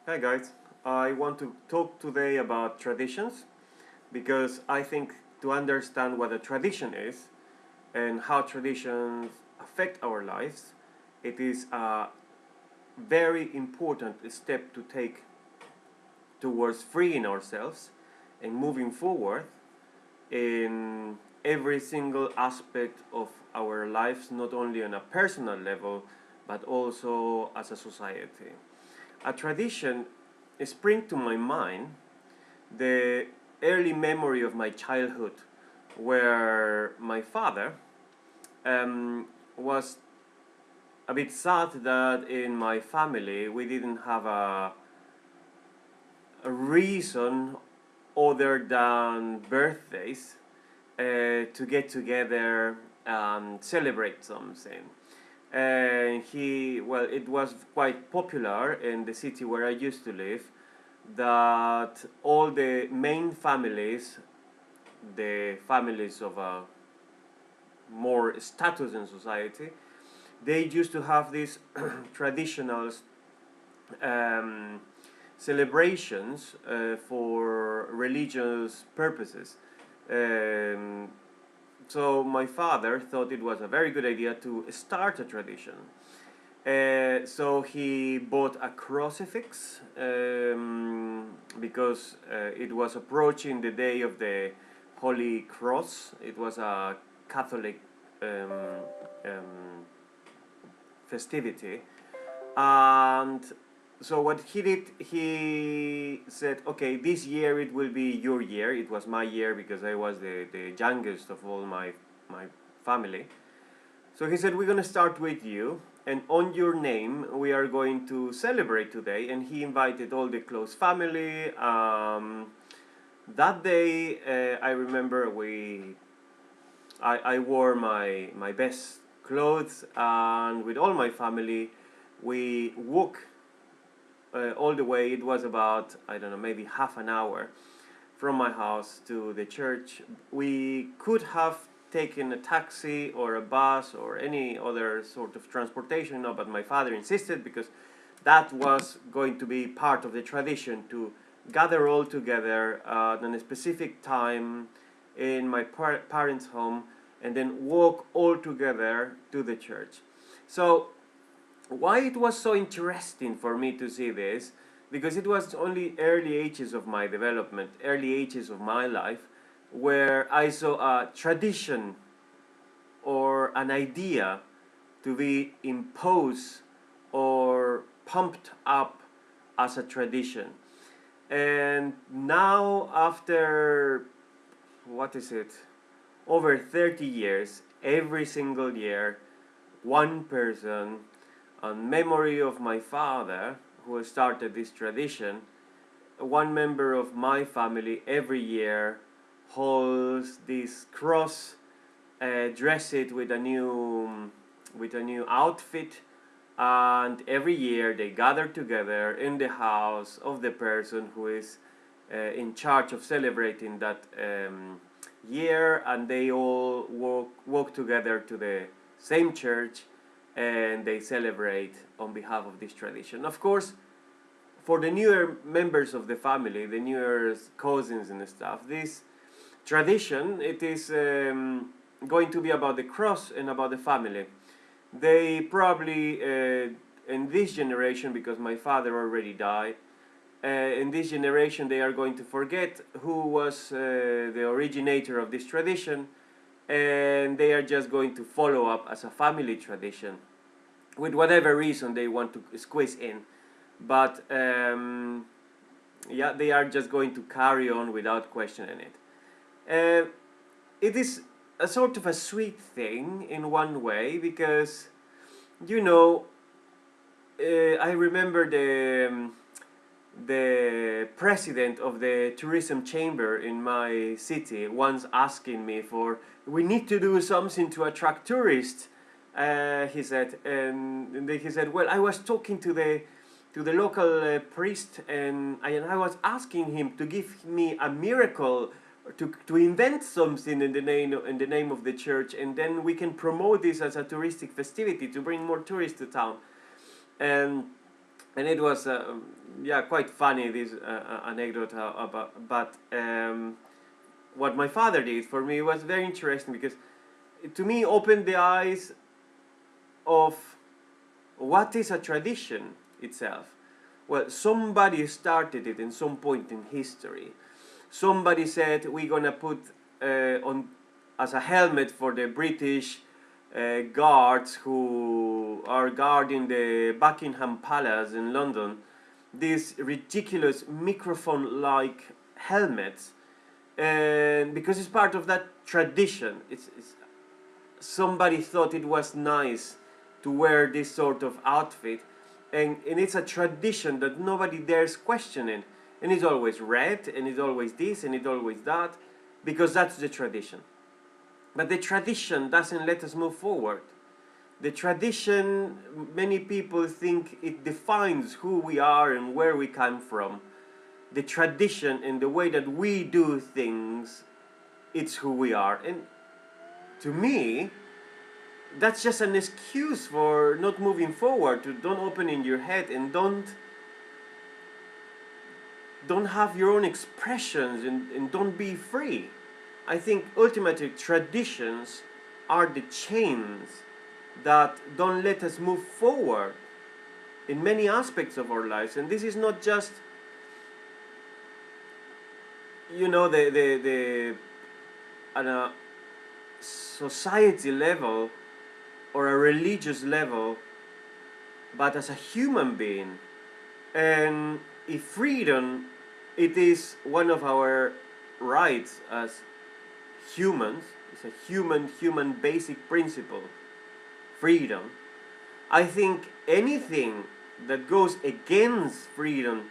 Hi guys, I want to talk today about traditions because I think to understand what a tradition is and how traditions affect our lives, it is a very important step to take towards freeing ourselves and moving forward in every single aspect of our lives, not only on a personal level but also as a society. A tradition springs to my mind the early memory of my childhood, where my father was a bit sad that in my family we didn't have a reason other than birthdays to get together and celebrate something. And it was quite popular in the city where I used to live that all the main families, the families of a more status in society, they used to have these traditional um, celebrations for religious purposes. Um, so my father thought it was a very good idea to start a tradition. So he bought a crucifix because it was approaching the day of the Holy Cross. It was a Catholic um, festivity. And so what he did, he said, okay, this year it will be your year. It was my year because I was the youngest of all my family. So he said, we're going to start with you, and on your name, we are going to celebrate today. And he invited all the close family. That day, I remember I wore my best clothes, and with all my family, we walked all the way. It was about, I don't know, maybe half an hour from my house to the church. We could have taken a taxi or a bus or any other sort of transportation, no, but my father insisted because that was going to be part of the tradition to gather all together at a specific time in my parents' home and then walk all together to the church. So why it was so interesting for me to see this, because it was only early ages of my development, early ages of my life, where I saw a tradition or an idea to be imposed or pumped up as a tradition. And now, after what is it, over 30 years, every single year, one person, on memory of my father, who started this tradition, one member of my family every year holds this cross, dress it with a new outfit, and every year they gather together in the house of the person who is in charge of celebrating that year, and they all walk together to the same church and they celebrate on behalf of this tradition. Of course, for the newer members of the family, the newer cousins and stuff, this tradition, it is going to be about the cross and about the family. They probably, in this generation, because my father already died, in this generation they are going to forget who was the originator of this tradition, and they are just going to follow up as a family tradition with whatever reason they want to squeeze in. But yeah, they are just going to carry on without questioning it. It is a sort of a sweet thing in one way because, you know, I remember the president of the tourism chamber in my city once asking me for, we need to do something to attract tourists, he said. And he said, well, I was talking to the local priest, and I was asking him to give me a miracle, to invent something in the name of the church, and then we can promote this as a touristic festivity to bring more tourists to town. And and it was yeah, quite funny this anecdote about. But what my father did for me was very interesting because it, to me, opened the eyes of what is a tradition itself. Well, somebody started it in some point in history. Somebody said we're gonna put on as a helmet for the British guards who are guarding the Buckingham Palace in London these ridiculous microphone-like helmets, and because it's part of that tradition, it's somebody thought it was nice to wear this sort of outfit, and it's a tradition that nobody dares question it, and it's always red, and it's always this, and it's always that, because that's the tradition. But the tradition doesn't let us move forward. The tradition, many people think it defines who we are and where we come from. The tradition and the way that we do things, it's who we are. And to me, that's just an excuse for not moving forward, to don't open in your head and don't have your own expressions, and don't be free. I think ultimately traditions are the chains that don't let us move forward in many aspects of our lives. And this is not just, you know, the on a society level or a religious level, but as a human being. And if freedom, it is one of our rights as humans, it's a human basic principle, freedom. I think anything that goes against freedom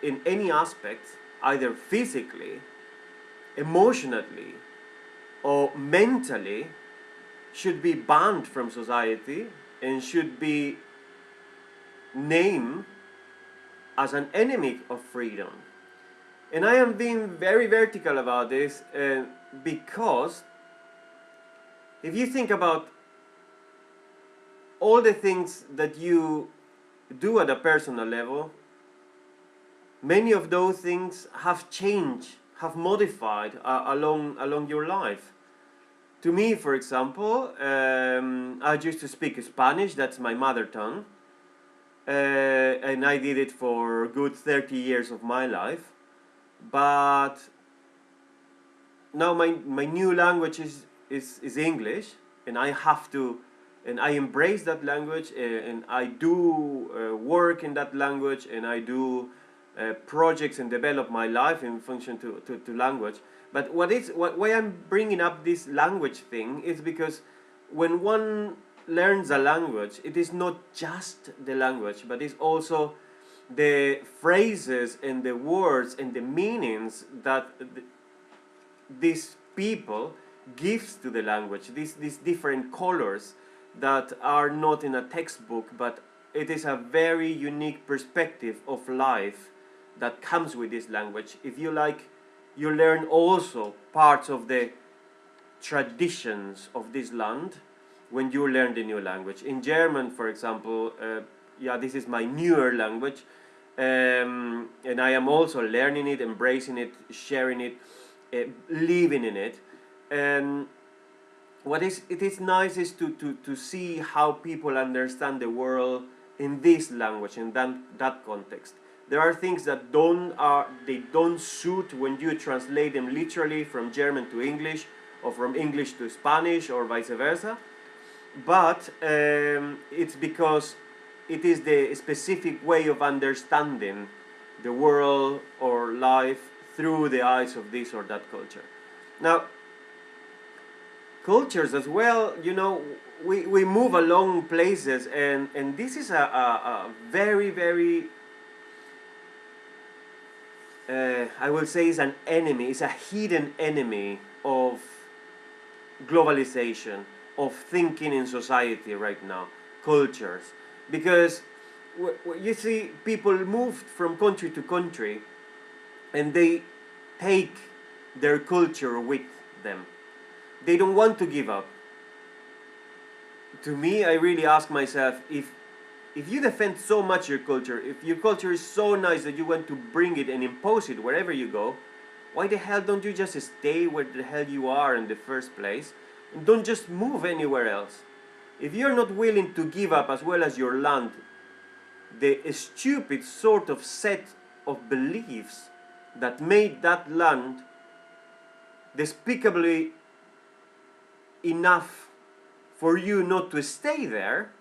in any aspect, either physically, emotionally, or mentally, should be banned from society and should be named as an enemy of freedom. And I am being very vertical about this because if you think about all the things that you do at a personal level, many of those things have changed, have modified along your life. To me, for example, I used to speak Spanish, that's my mother tongue, and I did it for good 30 years of my life. But now my new language is English, and I have to, and I embrace that language, and I do work in that language, and I do projects and develop my life in function to language. But why I'm bringing up this language thing is because when one learns a language, it is not just the language, but it's also the phrases and the words and the meanings that these people gives to the language, these different colors that are not in a textbook, but it is a very unique perspective of life that comes with this language. If you like, you learn also parts of the traditions of this land when you learn the new language. In German, for example, yeah, this is my newer language, and I am also learning it, embracing it, sharing it, living in it. And it is nice is to see how people understand the world in this language, in that context. There are things that they don't suit when you translate them literally from German to English, or from English to Spanish, or vice versa. But it's because it is the specific way of understanding the world or life through the eyes of this or that culture. Now, cultures as well, you know, we move along places, and this is a very, very, I will say, is an enemy, it's a hidden enemy of globalization, of thinking in society right now, cultures. Because you see, people moved from country to country, and they take their culture with them. They don't want to give up. To me, I really ask myself, if if you defend so much your culture, if your culture is so nice that you want to bring it and impose it wherever you go, why the hell don't you just stay where the hell you are in the first place and don't just move anywhere else? If you're not willing to give up, as well as your land, the stupid sort of set of beliefs that made that land despicably enough for you not to stay there,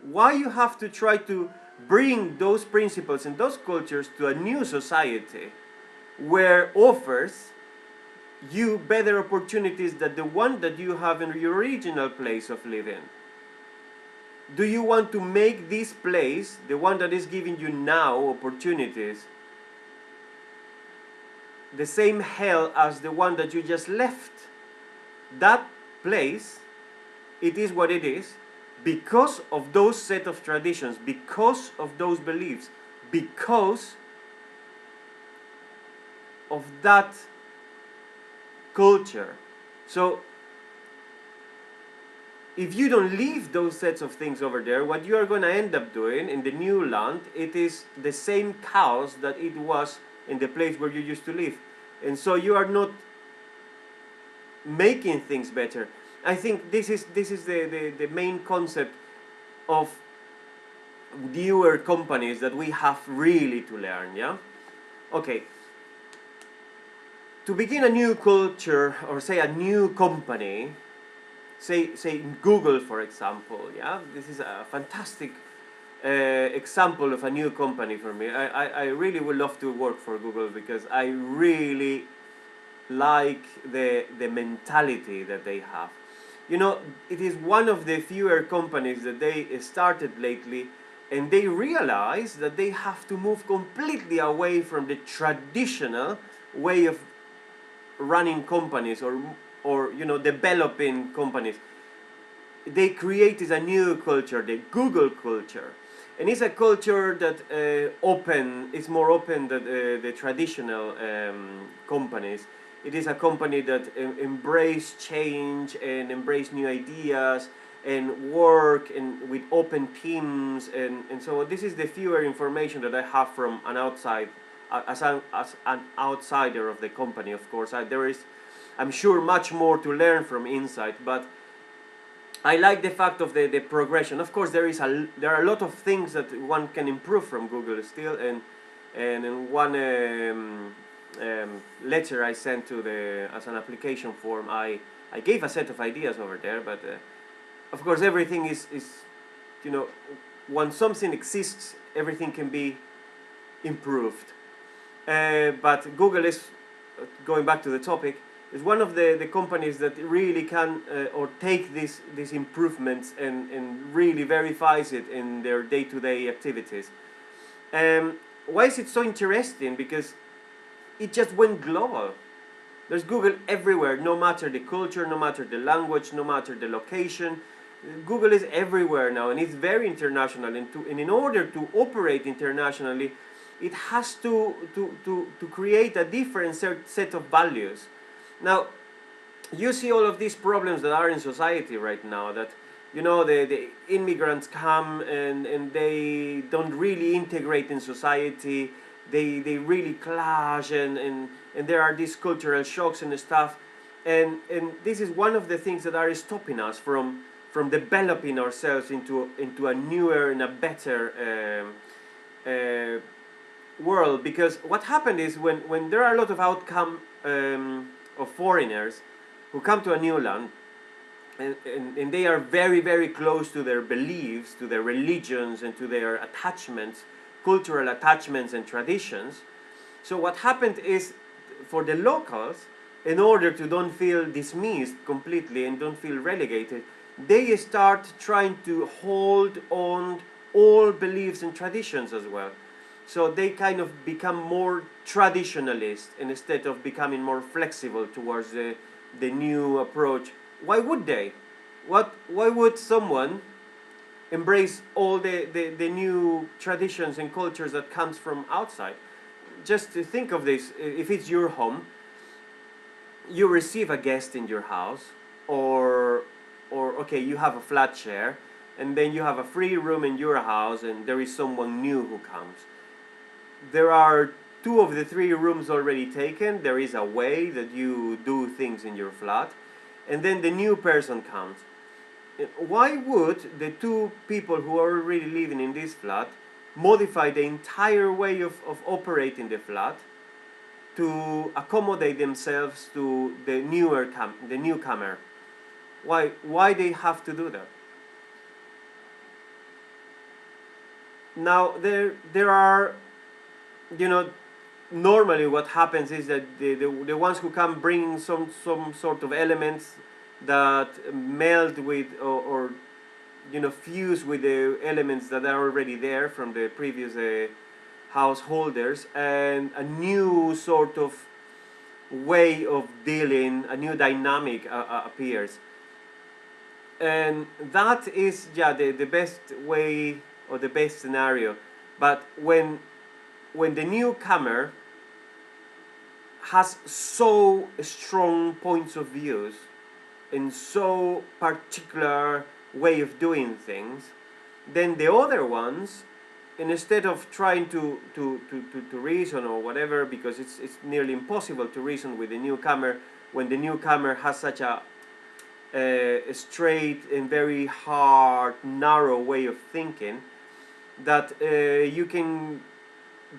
why you have to try to bring those principles and those cultures to a new society where offers you better opportunities than the one that you have in your original place of living? Do you want to make this place, the one that is giving you now opportunities, the same hell as the one that you just left? That place, it is what it is because of those set of traditions, because of those beliefs, because of that culture. So if you don't leave those sets of things over there, what you are going to end up doing in the new land, it is the same chaos that it was in the place where you used to live. And so you are not making things better. I think this is the main concept of newer companies that we have really to learn, yeah? Okay. To begin a new culture, or say a new company, say Google, for example, yeah? This is a fantastic example of a new company for me. I really would love to work for Google because I really like the mentality that they have. You know, it is one of the fewer companies that they started lately, and they realize that they have to move completely away from the traditional way of running companies or you know, developing companies. They created a new culture, the Google culture, and it's a culture that is more open than the traditional companies. It is a company that embrace change and embrace new ideas and work and with open teams and so on. This is the fewer information that I have from an outside, as an outsider of the company. Of course, there is, I'm sure, much more to learn from inside, but I like the fact of the progression. Of course, there are a lot of things that one can improve from Google still, and in one letter I sent to as an application form, I gave a set of ideas over there, but of course everything is, you know, once something exists, everything can be improved. But Google is, going back to the topic, is one of the companies that really can or take these improvements and really verifies it in their day-to-day activities. Why is it so interesting? Because it just went global. There's Google everywhere, no matter the culture, no matter the language, no matter the location. Google is everywhere now, and it's very international. And in order to operate internationally, it has to create a different set of values. Now, you see all of these problems that are in society right now, that, you know, the immigrants come and they don't really integrate in society. They really clash, and there are these cultural shocks and stuff. And this is one of the things that are stopping us from developing ourselves into a newer and a better world. Because what happened is when there are a lot of outcome of foreigners who come to a new land, and they are very, very close to their beliefs, to their religions, and to their attachments, cultural attachments and traditions. So what happened is, for the locals, in order to don't feel dismissed completely and don't feel relegated, they start trying to hold on all beliefs and traditions as well. So they kind of become more traditionalist instead of becoming more flexible towards the new approach. Why would they? Why would someone embrace all the new traditions and cultures that comes from outside? Just to think of this, if it's your home, you receive a guest in your house, or okay, you have a flat share, and then you have a free room in your house and there is someone new who comes. There are two of the three rooms already taken. There is a way that you do things in your flat, and then the new person comes. Why would the two people who are already living in this flat modify the entire way of operating the flat to accommodate themselves to the newcomer? Why they have to do that? Now there are, you know, normally what happens is that the ones who come bring some sort of elements that meld with or you know, fuse with the elements that are already there from the previous householders, and a new sort of way of dealing, a new dynamic appears. And that is, yeah, the best way or the best scenario. But when the newcomer has so strong points of views and so particular way of doing things, then the other ones, instead of trying to reason or whatever, because it's nearly impossible to reason with the newcomer when the newcomer has such a straight and very hard, narrow way of thinking, that you can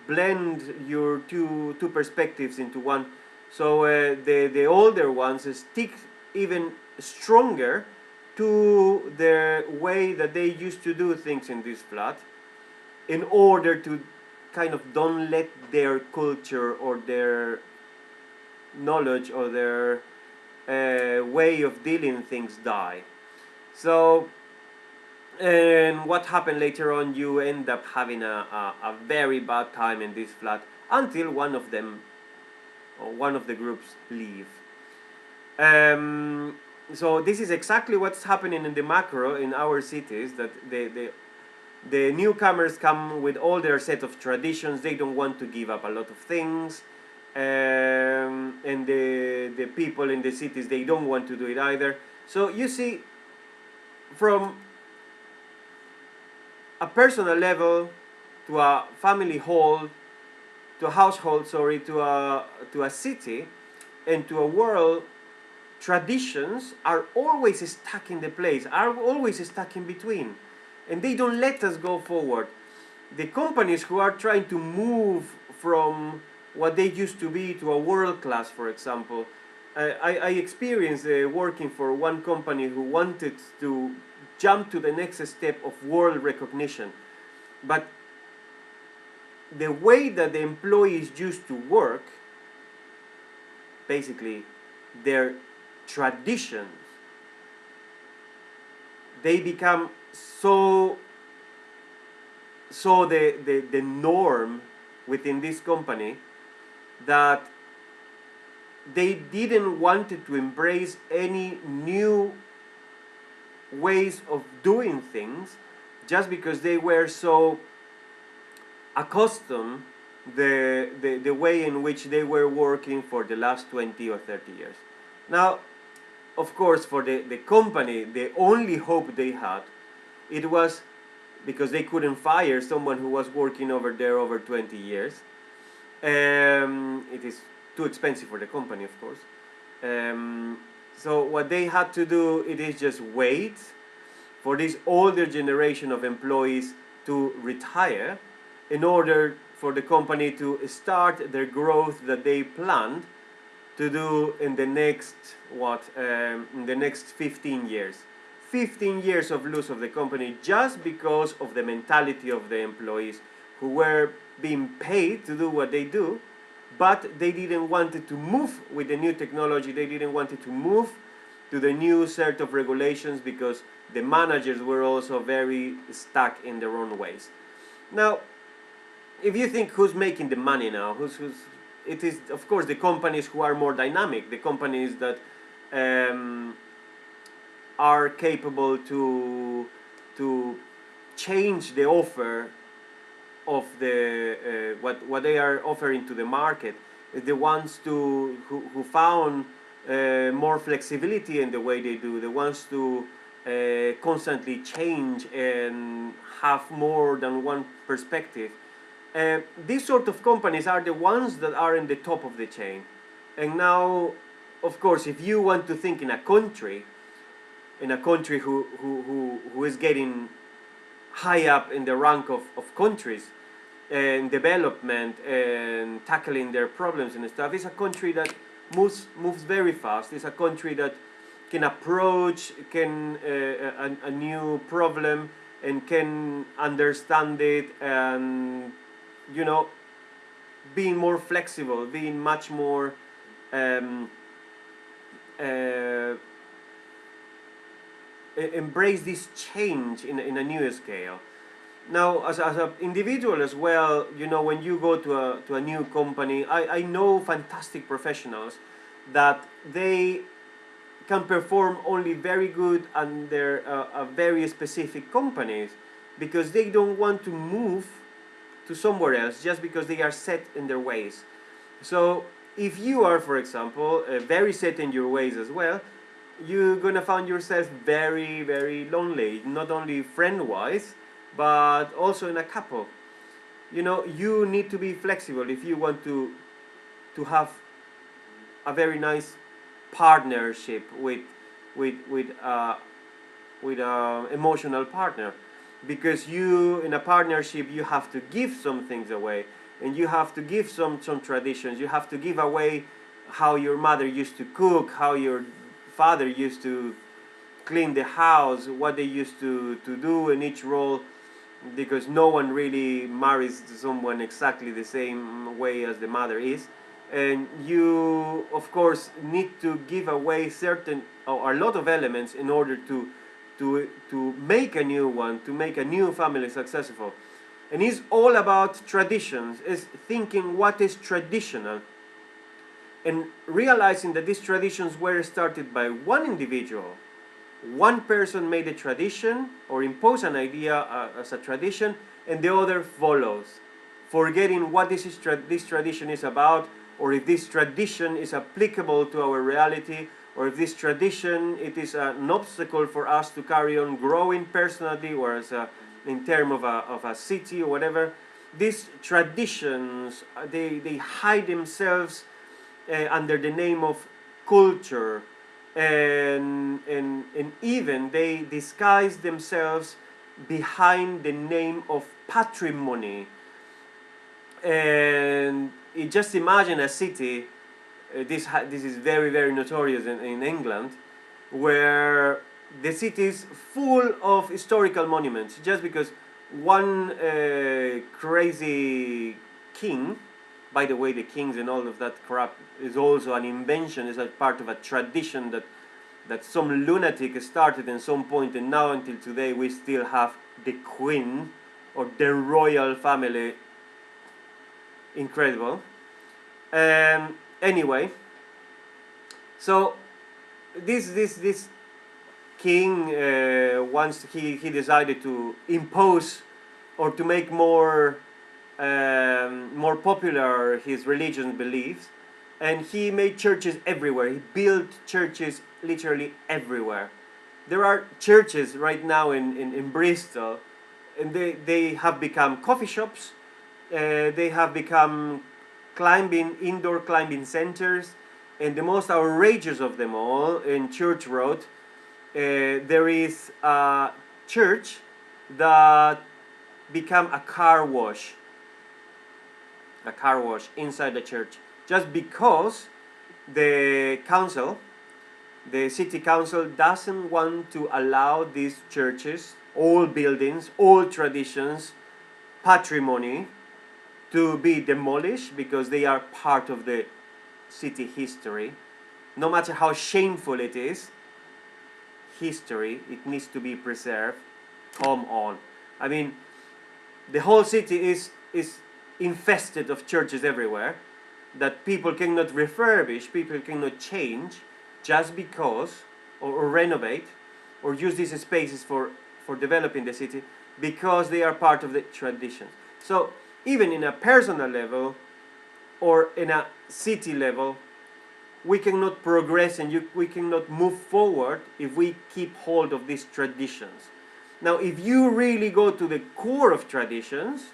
blend your two perspectives into one. So the older ones stick even stronger to the way that they used to do things in this flat, in order to kind of don't let their culture or their knowledge or their way of dealing things die. So, and what happened later on, you end up having a very bad time in this flat until one of them or one of the groups leave. So this is exactly what's happening in the macro in our cities, that the newcomers come with all their set of traditions. They don't want to give up a lot of things, and the people in the cities, they don't want to do it either. So you see, from a personal level to a family hall, to a household, sorry, to a city, and to a world, traditions are always stuck in the place, are always stuck in between, and they don't let us go forward. The companies who are trying to move from what they used to be to a world class, for example, I experienced working for one company who wanted to jump to the next step of world recognition, but the way that the employees used to work, basically their traditions, they become so the norm within this company, that they didn't want to embrace any new ways of doing things, just because they were so accustomed the way in which they were working for the last 20 or 30 years. Now, of course, for the company, the only hope they had, it was because they couldn't fire someone who was working over there over 20 years. It is too expensive for the company, of course. So what they had to do, it is just wait for this older generation of employees to retire, in order for the company to start their growth that they planned to do in the next in the next 15 years. 15 years of loss of the company, just because of the mentality of the employees, who were being paid to do what they do, but they didn't want to move with the new technology. They didn't want to move to the new set of regulations, because the managers were also very stuck in their own ways. Now, if you think who's making the money now, it is, of course, the companies who are more dynamic, the companies that are capable to change the offer of the what they are offering to the market, the ones who found more flexibility in the way they do, the ones constantly change and have more than one perspective. These sort of companies are the ones that are in the top of the chain. And now, of course, if you want to think in a country who is getting high up in the rank of countries and development and tackling their problems and stuff, it's a country that moves very fast. It's a country that can approach a new problem and can understand it, and you know, being more flexible, being much more um, uh, embrace this change in a new scale. Now, as an individual as well, you know, when you go to a new company, I know fantastic professionals that they can perform only very good under very specific companies, because they don't want to move to somewhere else just because they are set in their ways. So if you are, for example, very set in your ways as well, you're gonna find yourself very, very lonely, not only friend-wise, but also in a couple. You know, you need to be flexible if you want to have a very nice partnership with a emotional partner, because you, in a partnership, you have to give some things away, and you have to give some traditions. You have to give away how your mother used to cook, how your father used to clean the house, what they used to do in each role, because no one really marries someone exactly the same way as the mother is. And you, of course, need to give away certain or a lot of elements in order to make a new one, to make a new family successful. And it's all about traditions, is thinking what is traditional, and realizing that these traditions were started by one individual. One person made a tradition or imposed an idea as a tradition, and the other follows, forgetting what this tradition is about, or if this tradition is applicable to our reality, or if this tradition it is an obstacle for us to carry on growing personally, or as in terms of a city or whatever. These traditions, they hide themselves under the name of culture, and even they disguise themselves behind the name of patrimony. And you just imagine a city, this is very, very notorious in England, where the city is full of historical monuments just because one crazy king. By the way, the kings and all of that crap is also an invention, is a part of a tradition that some lunatic started at some point, and now until today we still have the queen or the royal family. Incredible. Anyway, so this king, once he decided to impose or to make more popular his religion beliefs, and he made churches everywhere. He built churches literally everywhere. There are churches right now in Bristol, and they have become coffee shops. They have become indoor climbing centers, and the most outrageous of them all, in Church Road, there is a church that became a car wash inside the church, just because the city council doesn't want to allow these churches, all buildings, all traditions, patrimony, to be demolished, because they are part of the city history. No matter how shameful it is, history, it needs to be preserved. Come on. I mean, the whole city is infested of churches everywhere that people cannot refurbish, people cannot change, just because, or renovate, or use these spaces for developing the city, because they are part of the traditions. So even in a personal level or in a city level, we cannot progress and we cannot move forward if we keep hold of these traditions. Now, if you really go to the core of traditions,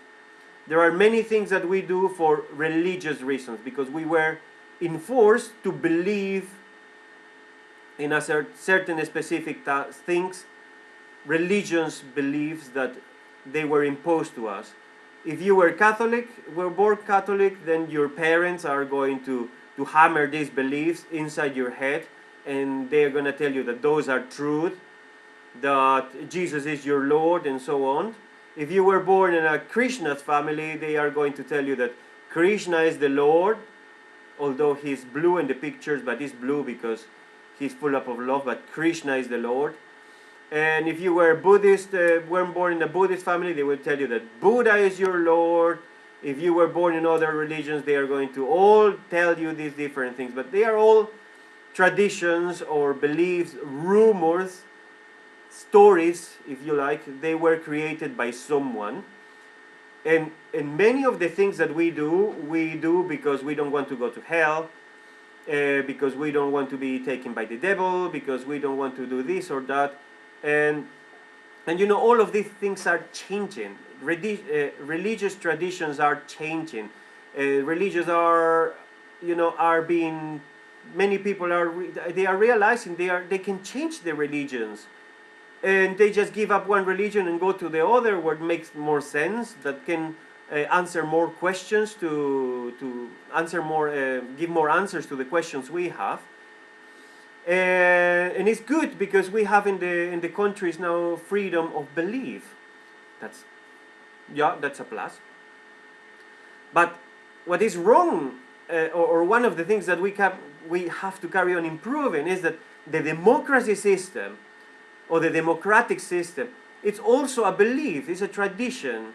there are many things that we do for religious reasons, because we were enforced to believe in a certain specific things, religions beliefs that they were imposed to us. If you were Catholic, were born Catholic, then your parents are going to hammer these beliefs inside your head, and they're going to tell you that those are truth, that Jesus is your Lord, and so on. If you were born in a Krishna family, they are going to tell you that Krishna is the Lord, although he's blue in the pictures, but he's blue because he's full up of love, but Krishna is the Lord. And if you were Buddhist, were born in a Buddhist family, they will tell you that Buddha is your Lord. If you were born in other religions, they are going to all tell you these different things. But they are all traditions or beliefs, rumors, stories, if you like. They were created by someone. And many of the things that we do because we don't want to go to hell, because we don't want to be taken by the devil, because we don't want to do this or that. And you know, all of these things are changing. Religious traditions are changing. Religions are, you know, are being, many people are, they are realizing they can change their religions. And they just give up one religion and go to the other where it makes more sense, that can answer more questions, to answer more, give more answers to the questions we have. And it's good because we have in the countries now freedom of belief. That's a plus. But what is wrong, or one of the things that we have to carry on improving, is that the democracy system, or the democratic system, it's also a belief, it's a tradition.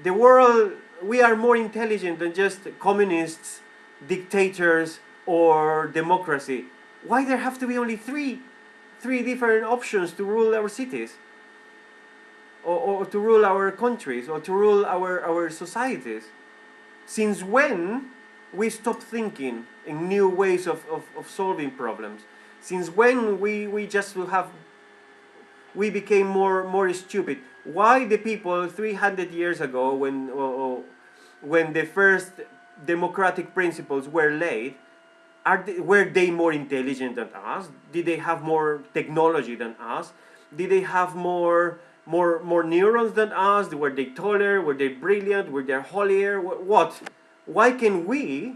The world, we are more intelligent than just communists, dictators, or democracy. Why there have to be only three different options to rule our cities, or to rule our countries, or to rule our societies? Since when we stop thinking in new ways of solving problems? Since when we became more stupid? Why the people 300 years ago, when the first democratic principles were laid, were they more intelligent than us? Did they have more technology than us? Did they have more neurons than us? Were they taller? Were they brilliant? Were they holier? What? Why can we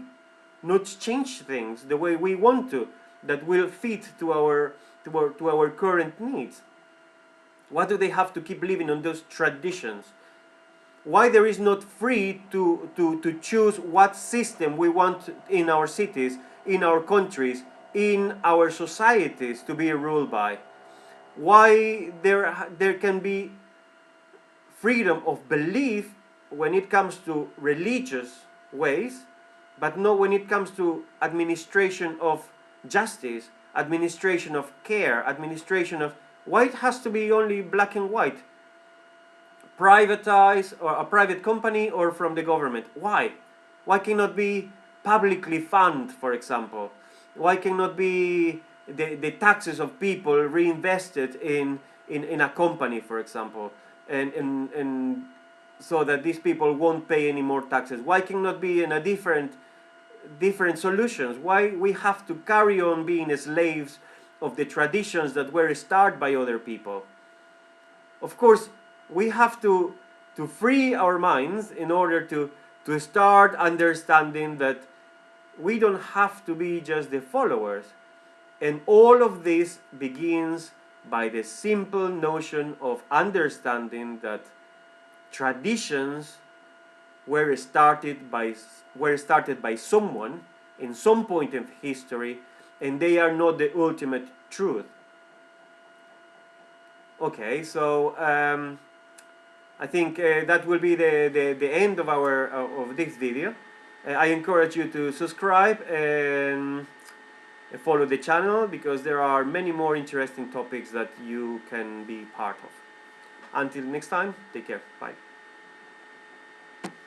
not change things the way we want to, that will fit to our current needs? Why do they have to keep living on those traditions? Why there is not free to choose what system we want in our cities, in our countries, in our societies to be ruled by? Why there can be freedom of belief when it comes to religious ways, but not when it comes to administration of justice, administration of care, administration of... Why it has to be only black and white? Privatized, or a private company, or from the government? Why? Why cannot be publicly funded, for example? Why cannot be the taxes of people reinvested in a company, for example, and so that these people won't pay any more taxes? Why cannot be in a different solutions? Why we have to carry on being slaves of the traditions that were started by other people? Of course, we have to free our minds in order to start understanding that we don't have to be just the followers. And all of this begins by the simple notion of understanding that traditions were started by someone in some point of history, and they are not the ultimate truth. Okay, so I think that will be the end of of this video. I encourage you to subscribe and follow the channel, because there are many more interesting topics that you can be part of. Until next time, take care. Bye.